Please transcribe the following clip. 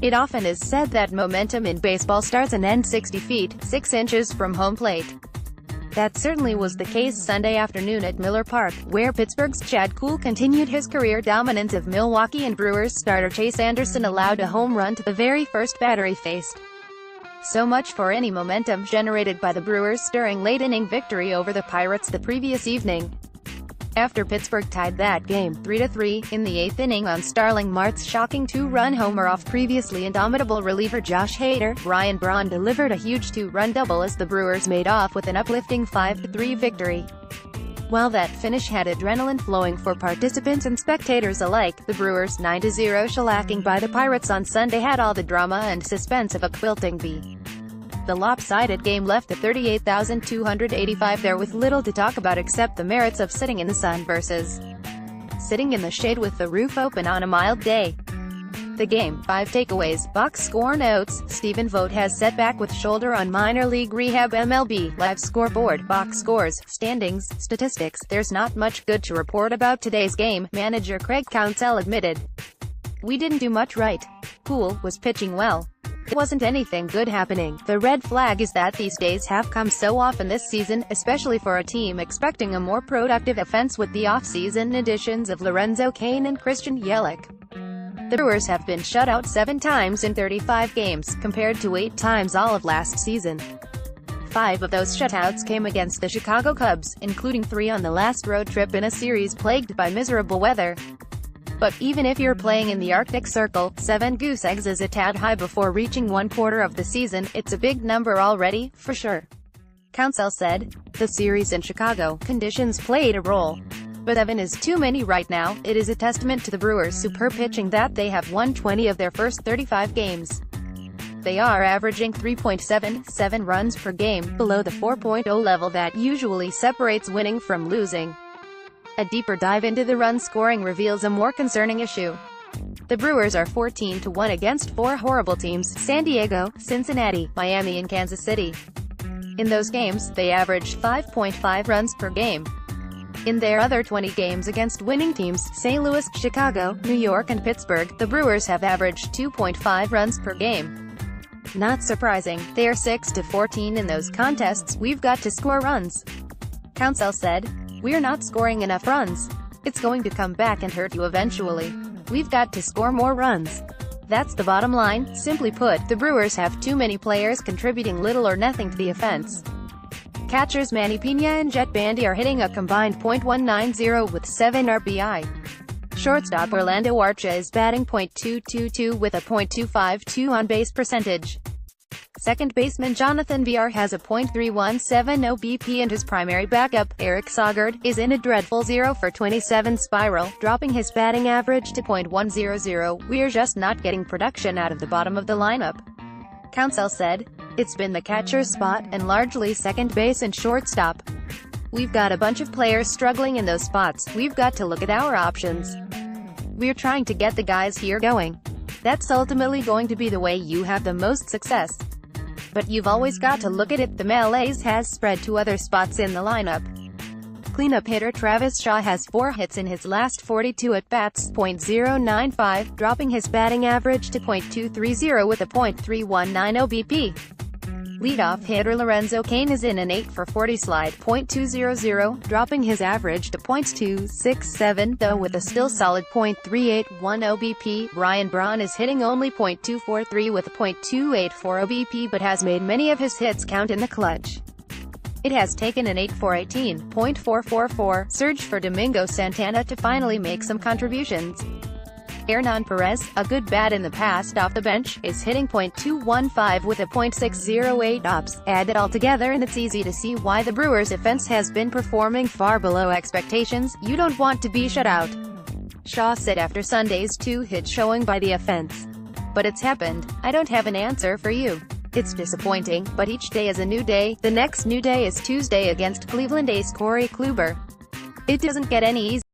It often is said that momentum in baseball starts and ends 60 feet, 6 inches from home plate. That certainly was the case Sunday afternoon at Miller Park, where Pittsburgh's Kuhl continued his career dominance of Milwaukee and Brewers starter Chase Anderson allowed a home run to the very first batter he faced. So much for any momentum generated by the Brewers' stirring late-inning victory over the Pirates the previous evening. After Pittsburgh tied that game 3-3 in the 8th inning on Starling Mart's shocking 2-run homer off previously indomitable reliever Josh Hader, Ryan Braun delivered a huge 2-run double as the Brewers made off with an uplifting 5-3 victory. While that finish had adrenaline flowing for participants and spectators alike, the Brewers' 9-0 shellacking by the Pirates on Sunday had all the drama and suspense of a quilting bee. The lopsided game left the 38,285 there with little to talk about except the merits of sitting in the sun versus sitting in the shade with the roof open on a mild day. The game, 5 takeaways, box score notes, Stephen Vogt has setback with shoulder on minor league rehab MLB, live scoreboard, box scores, standings, statistics. There's not much good to report about today's game, manager Craig Counsell admitted. We didn't do much right. Kuhl was pitching well. There wasn't anything good happening. The red flag is that these days have come so often this season, especially for a team expecting a more productive offense with the off-season additions of Lorenzo Cain and Christian Yelich. The Brewers have been shut out 7 times in 35 games, compared to 8 times all of last season. 5 of those shutouts came against the Chicago Cubs, including 3 on the last road trip in a series plagued by miserable weather. But even if you're playing in the Arctic Circle, 7 goose eggs is a tad high before reaching 1/4 of the season. It's a big number already, for sure. Counsell said. The series in Chicago, conditions played a role. But 7 is too many right now. It is a testament to the Brewers' superb pitching that they have won 20 of their first 35 games. They are averaging 3.77 runs per game, below the 4.0 level that usually separates winning from losing. A deeper dive into the run scoring reveals a more concerning issue. The Brewers are 14-1 against 4 horrible teams: San Diego, Cincinnati, Miami and Kansas City. In those games, they averaged 5.5 runs per game. In their other 20 games against winning teams, St. Louis, Chicago, New York and Pittsburgh, the Brewers have averaged 2.5 runs per game. Not surprising, they are 6-14 in those contests. We've got to score runs. Counsell said. We're not scoring enough runs. It's going to come back and hurt you eventually. We've got to score more runs. That's the bottom line. Simply put, the Brewers have too many players contributing little or nothing to the offense. Catchers Manny Piña and Jet Bandy are hitting a combined .190 with 7 RBI. Shortstop Orlando Arcia is batting .222 with a .252 on-base percentage. Second baseman Jonathan Villar has a .317 OBP and his primary backup, Eric Sogard, is in a dreadful 0-for-27 spiral, dropping his batting average to .100. We're just not getting production out of the bottom of the lineup. Counsell said. It's been the catcher's spot, and largely second base and shortstop. We've got a bunch of players struggling in those spots. We've got to look at our options. We're trying to get the guys here going. That's ultimately going to be the way you have the most success. But you've always got to look at it. The malaise has spread to other spots in the lineup. Cleanup hitter Travis Shaw has 4 hits in his last 42 at-bats, .095, dropping his batting average to .230 with a .319 OBP. Leadoff hitter Lorenzo Cain is in an 8-for-40 slide, .200, dropping his average to .267, though with a still solid .381 OBP. Ryan Braun is hitting only .243 with a .284 OBP but has made many of his hits count in the clutch. It has taken an 8-for-18, .444 surge for Domingo Santana to finally make some contributions. Hernan Perez, a good bat in the past off the bench, is hitting .215 with a .608 OPS. Add it all together and it's easy to see why the Brewers' offense has been performing far below expectations. You don't want to be shut out, Shaw said after Sunday's 2-hit showing by the offense. But it's happened. I don't have an answer for you. It's disappointing, but each day is a new day. The next new day is Tuesday against Cleveland ace Corey Kluber. It doesn't get any easier.